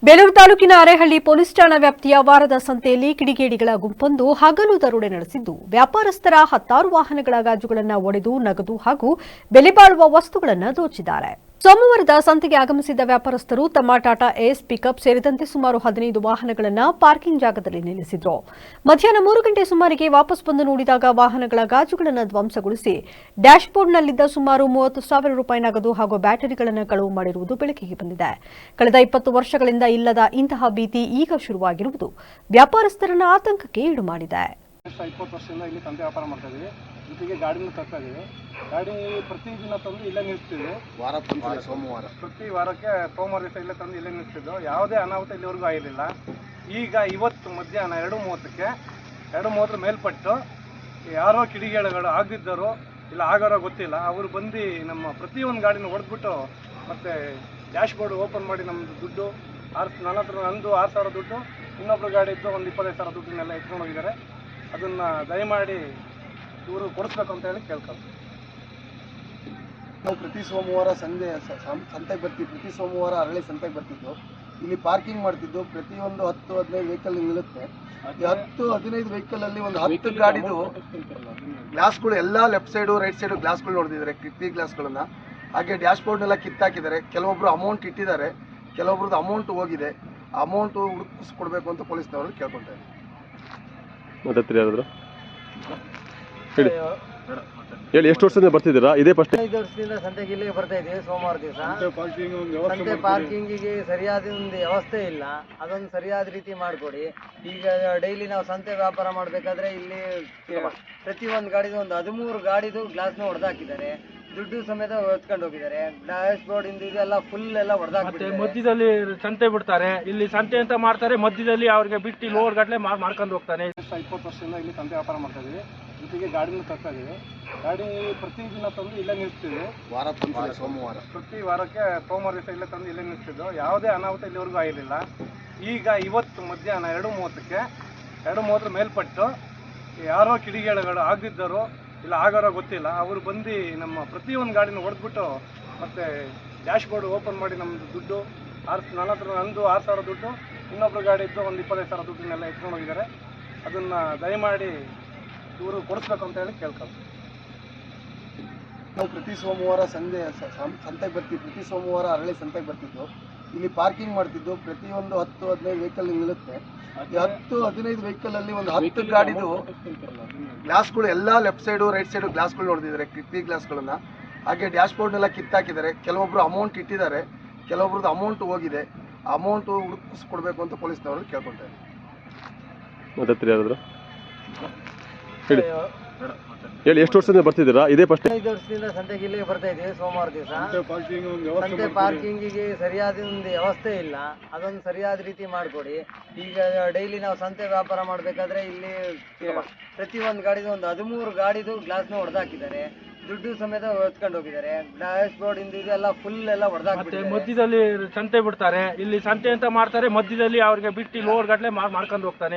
ಬೇಲೂರು ತಾಲೂಕಿನ ಅರೇಹಳ್ಳಿ ಪೊಲೀಸ್ ಠಾಣಾ ವ್ಯಾಪ್ತಿಯ ವಾರದ ಸಂತೆಯಲ್ಲಿ ಕಿಡಿಗೇಡಿಗಳ ಗುಂಪೊಂದು ಹಗಲು ದರೋಡೆ ನಡೆಸಿದ್ದು ವ್ಯಾಪಾರಸ್ಥರ ಹತ್ತಾರು ವಾಹನಗಳ ಗಾಜುಗಳನ್ನು ಒಡೆದು ನಗದು ಹಾಗೂ ಬೆಲೆ ಬಾಳುವ ವಸ್ತುಗಳನ್ನು ದೋಚಿದ್ದಾರೆ. ಸೋಮವಾರದ ಸಂತೆಗೆ ಆಗಮಿಸಿದ್ದ ವ್ಯಾಪಾರಸ್ಥರು ತಮ್ಮ ಟಾಟಾ ಏಸ್ ಪಿಕಪ್ ಸೇರಿದಂತೆ ಸುಮಾರು 15 ವಾಹನಗಳನ್ನು ಪಾರ್ಕಿಂಗ್ ಜಾಗದಲ್ಲಿ ನಿಲ್ಲಿಸಿದ್ರು. ಮಧ್ಯಾಹ್ನ 3 ಗಂಟೆ ಸುಮಾರಿಗೆ ವಾಪಸ್ ಬಂದು ನೋಡಿದಾಗ ವಾಹನಗಳ ಗಾಜುಗಳನ್ನು ಧ್ವಂಸಗೊಳಿಸಿ ಡ್ಯಾಶ್ಬೋರ್ಡ್ನಲ್ಲಿದ್ದ ಸುಮಾರು 30,000 ರೂಪಾಯಿ ನಗದು ಹಾಗೂ ಬ್ಯಾಟರಿಗಳನ್ನು ಕಳವು ಮಾಡಿರುವುದು ಬೆಳಕಿಗೆ ಬಂದಿದೆ. ಕಳೆದ 20 ವರ್ಷಗಳಿಂದ ಇಲ್ಲದ ಇಂತಹ ಭೀತಿ ಈಗ ಶುರುವಾಗಿರುವುದು ವ್ಯಾಪಾರಸ್ಥರನ್ನ ಆತಂಕಕ್ಕೆ ಈಡು ಮಾಡಿದೆ. 20 ವರ್ಷದಿಂದ ಇಲ್ಲಿ ಸಂತೆ ವ್ಯಾಪಾರ ಮಾಡ್ತಾ ಇದೀವಿ. ಜೊತೆಗೆ ಗಾಡಿನೂ ತರ್ತಾ ಇದೀವಿ. ಗಾಡಿ ಪ್ರತಿದಿನ ತಂದು ಇಲ್ಲೇ ನಿಲ್ಲಿಸ್ತೀವಿ. ಸೋಮವಾರ ಪ್ರತಿ ವಾರಕ್ಕೆ ಸೋಮವಾರ ದಿವಸ ಇಲ್ಲೇ ತಂದು ಇಲ್ಲೇ ನಿಲ್ಲಿಸ್ತಿದ್ದು. ಯಾವುದೇ ಅನಾಹುತ ಇಲ್ಲಿವರೆಗೂ ಆಗಿರಲಿಲ್ಲ. ಈಗ ಇವತ್ತು ಮಧ್ಯಾಹ್ನ 2:30ಕ್ಕೆ 2:30 ಮೇಲ್ಪಟ್ಟು ಯಾರೋ ಕಿಡಿಗೇಡಿಗಳು ಆಗಿದ್ದರು ಇಲ್ಲ ಆಗೋರೋ ಗೊತ್ತಿಲ್ಲ, ಅವರು ಬಂದು ನಮ್ಮ ಪ್ರತಿಯೊಂದು ಗಾಡಿನ ಹೊಡೆದ್ಬಿಟ್ಟು ಮತ್ತೆ ಡ್ಯಾಶ್ ಬೋರ್ಡ್ ಓಪನ್ ಮಾಡಿ ನಮ್ಮದು ದುಡ್ಡು ನನ್ನ ಹತ್ರ ನಂದು 6,000 ದುಡ್ಡು, ಇನ್ನೊಬ್ರು ಗಾಡಿ ಇದ್ದು ಒಂದು 25,000 ದುಡ್ಡನ್ನೆಲ್ಲ ಎತ್ಕೊಂಡು ಹೋಗಿದ್ದಾರೆ. ಅದನ್ನು ದಯಮಾಡಿ ಇವರು ಕೊಡಿಸ್ಬೇಕು ಅಂತ ಹೇಳಿ ಕೇಳ್ಕೊಳ್ತೀವಿ. ನಾವು ಪ್ರತಿ ಸೋಮವಾರ ಸಂತೆಗೆ ಬರ್ತೀವಿ. ಪ್ರತಿ ಸೋಮವಾರ ಅರಳಿ ಸಂತೆಗೆ ಬರ್ತಿದ್ದು. ಇಲ್ಲಿ ಪಾರ್ಕಿಂಗ್ ಮಾಡ್ತಿದ್ದು. ಪ್ರತಿಯೊಂದು 10-15 ವೆಹಿಕಲ್ ನಿಲ್ಲುತ್ತೆ. ಈ 10-15 ವೆಹಿಕಲಲ್ಲಿ ಒಂದು 10 ಗಾಡಿದು ಗ್ಲಾಸ್ಗಳು ಎಲ್ಲ ಲೆಫ್ಟ್ ಸೈಡು ರೈಟ್ ಸೈಡು ಗ್ಲಾಸ್ಗಳು ನೋಡ್ತಿದ್ದಾರೆ, ಕಿಟಕಿ ಗ್ಲಾಸ್ಗಳನ್ನು. ಹಾಗೆ ಡ್ಯಾಶ್ ಬೋರ್ಡ್ನೆಲ್ಲ ಕಿತ್ತಾಕಿದ್ದಾರೆ. ಕೆಲವೊಬ್ರು ಅಮೌಂಟ್ ಇಟ್ಟಿದ್ದಾರೆ, ಕೆಲವೊಬ್ರದ್ದು ಅಮೌಂಟ್ ಹೋಗಿದೆ. ಅಮೌಂಟು ಹುಡುಕಿಸ್ಕೊಡ್ಬೇಕು ಅಂತ ಪೊಲೀಸ್ನವ್ರಲ್ಲಿ ಕೇಳ್ಕೊಳ್ತಾರೆ. ಹೇಳಿ, ಎಷ್ಟು ವರ್ಷದಿಂದ ಬರ್ತಿದ್ದೀರಾ? ಇದೇ ಫಸ್ಟ್? 5 ವರ್ಷದಿಂದ ಸಂತೆಗೆ ಇಲ್ಲಿಗೆ ಬರ್ತಾ ಇದ್ದೀವಿ. ಸೋಮವಾರ ದಿವಸ ಸಂತೆ ಪಾರ್ಕಿಂಗಿಗೆ ಸರಿಯಾದ ಒಂದು ವ್ಯವಸ್ಥೆ ಇಲ್ಲ. ಅದೊಂದು ಸರಿಯಾದ ರೀತಿ ಮಾಡಿಕೊಡಿ. ಈಗ ಡೈಲಿ ನಾವು ಸಂತೆ ವ್ಯಾಪಾರ ಮಾಡಬೇಕಾದ್ರೆ ಇಲ್ಲಿ ಪ್ರತಿಯೊಂದು ಗಾಡಿದು ಒಂದು 13 ಗಾಡಿದು ಗ್ಲಾಸ್ನ ಹೊಡೆದಾಕಿದ್ದಾರೆ. ದುಡ್ಡು ಸಮೇತ ಹೊತ್ಕೊಂಡು ಹೋಗಿದ್ದಾರೆ. ಡ್ಯಾಶ್ ಬೋರ್ಡ್ ಇಂದ ಇದೆಲ್ಲ ಫುಲ್ ಎಲ್ಲ ಹೊಡೆದಾಕ್ಬಿಟ್ಟಿದ್ದಾರೆ. ಮಧ್ಯದಲ್ಲಿ ಸಂತೆ ಬಿಡ್ತಾರೆ. ಇಲ್ಲಿ ಸಂತೆ ಅಂತ ಮಾಡ್ತಾರೆ, ಮಧ್ಯದಲ್ಲಿ ಅವ್ರಿಗೆ ಬಿಟ್ಟು ಲೋಡ್ ಗಟ್ಟಲೆ ಮಾಡ್ಕೊಂಡು ಹೋಗ್ತಾನೆ. 20 ವರ್ಷದಿಂದ ಇಲ್ಲಿ ಸಂತೆ ವ್ಯಾಪಾರ ಮಾಡ್ತಾ ಇದೀವಿ. ಜೊತೆಗೆ ಗಾಡಿನೂ ತರ್ತಾ ಇದೀವಿ. ಗಾಡಿ ಪ್ರತಿದಿನ ತಂದು ಇಲ್ಲೇ ನಿಲ್ಲಿಸ್ತೀವಿ. ಸೋಮವಾರ ಪ್ರತಿ ವಾರಕ್ಕೆ ಸೋಮವಾರ ದಿವಸ ಇಲ್ಲೇ ತಂದು ಇಲ್ಲೇ ನಿಲ್ಲಿಸ್ತಿದ್ದು. ಯಾವುದೇ ಅನಾಹುತ ಇಲ್ಲಿವರೆಗೂ ಆಗಿರಲಿಲ್ಲ. ಈಗ ಇವತ್ತು ಮಧ್ಯಾಹ್ನ 2:30ಕ್ಕೆ 2:30 ಮೇಲ್ಪಟ್ಟು ಯಾರೋ ಕಿಡಿಗೇಡಿಗಳು ಆಗಿದ್ದರು ಇಲ್ಲ ಆಗೋರೋ ಗೊತ್ತಿಲ್ಲ, ಅವರು ಬಂದು ನಮ್ಮ ಪ್ರತಿಯೊಂದು ಗಾಡಿನ ಹೊಡೆದ್ಬಿಟ್ಟು ಮತ್ತೆ ಡ್ಯಾಶ್ ಬೋರ್ಡ್ ಓಪನ್ ಮಾಡಿ ನಮ್ಮದು ದುಡ್ಡು ನನ್ನ ಹತ್ರ ನಂದು 6,000 ದುಡ್ಡು, ಇನ್ನೊಬ್ರು ಗಾಡಿ ಇದ್ದು ಒಂದು 25,000 ದುಡ್ಡನ್ನೆಲ್ಲ ಎತ್ಕೊಂಡು ಹೋಗಿದ್ದಾರೆ. ಅದನ್ನು ದಯಮಾಡಿ ಇವರು ಕೊಡಿಸ್ಬೇಕು ಅಂತ ಹೇಳಿ ಕೇಳ್ಕೊಳ್ತೀವಿ. ನಾವು ಪ್ರತಿ ಸೋಮವಾರ ಸಂತೆಗೆ ಬರ್ತೀವಿ. ಪ್ರತಿ ಸೋಮವಾರ ಅರಳಿ ಸಂತೆಗೆ ಬರ್ತಿದ್ದು. ಇಲ್ಲಿ ಪಾರ್ಕಿಂಗ್ ಮಾಡ್ತಿದ್ದು. ಪ್ರತಿಯೊಂದು 10-15 ವೆಹಿಕಲ್ ನಿಲ್ಲುತ್ತೆ. ಈ 10-15 ವೆಹಿಕಲಲ್ಲಿ ಒಂದು 10 ಗಾಡಿದು ಗ್ಲಾಸ್ಗಳು ಎಲ್ಲ ಲೆಫ್ಟ್ ಸೈಡು ರೈಟ್ ಸೈಡು ಗ್ಲಾಸ್ಗಳು ನೋಡ್ತಿದ್ದಾರೆ, ಕಿಟಕಿ ಗ್ಲಾಸ್ಗಳನ್ನು. ಹಾಗೆ ಡ್ಯಾಶ್ ಬೋರ್ಡ್ನೆಲ್ಲ ಕಿತ್ತಾಕಿದ್ದಾರೆ. ಕೆಲವೊಬ್ರು ಅಮೌಂಟ್ ಇಟ್ಟಿದ್ದಾರೆ, ಕೆಲವೊಬ್ರದ್ದು ಅಮೌಂಟ್ ಹೋಗಿದೆ. ಅಮೌಂಟು ಹುಡುಕಿಸ್ಕೊಡ್ಬೇಕು ಅಂತ ಪೊಲೀಸ್ನವ್ರಲ್ಲಿ ಕೇಳ್ಕೊಳ್ತಾರೆ. ಹೇಳಿ, ಎಷ್ಟು ವರ್ಷದಿಂದ ಬರ್ತಿದ್ದೀರಾ? ಇದೇ ಫಸ್ಟ್? 5 ವರ್ಷದಿಂದ ಸಂತೆಗೆ ಇಲ್ಲಿಗೆ ಬರ್ತಾ ಇದ್ದೀವಿ. ಸೋಮವಾರ ದಿವಸ ಸಂತೆ ಪಾರ್ಕಿಂಗಿಗೆ ಸರಿಯಾದ ಒಂದು ವ್ಯವಸ್ಥೆ ಇಲ್ಲ. ಅದೊಂದು ಸರಿಯಾದ ರೀತಿ ಮಾಡಿಕೊಡಿ. ಈಗ ಡೈಲಿ ನಾವು ಸಂತೆ ವ್ಯಾಪಾರ ಮಾಡಬೇಕಾದ್ರೆ ಇಲ್ಲಿ ಪ್ರತಿಯೊಂದು ಗಾಡಿದು ಒಂದು 13 ಗಾಡಿದು ಗ್ಲಾಸ್ನ ಹೊಡೆದಾಕಿದ್ದಾರೆ. ದುಡ್ಡು ಸಮೇತ ಹೊತ್ಕೊಂಡು ಹೋಗಿದ್ದಾರೆ. ಡ್ಯಾಶ್ ಬೋರ್ಡ್ ಇಂದ ಇದೆಲ್ಲ ಫುಲ್ ಎಲ್ಲ ಹೊಡೆದಾಕ್ಬಿಟ್ಟಿದ್ದಾರೆ. ಮಧ್ಯದಲ್ಲಿ ಸಂತೆ ಬಿಡ್ತಾರೆ. ಇಲ್ಲಿ ಸಂತೆ ಅಂತ ಮಾಡ್ತಾರೆ, ಮಧ್ಯದಲ್ಲಿ ಅವ್ರಿಗೆ ಬಿಟ್ಟು ಲೋಡ್ ಗಟ್ಟಲೆ ಮಾಡ್ಕೊಂಡು ಹೋಗ್ತಾನೆ.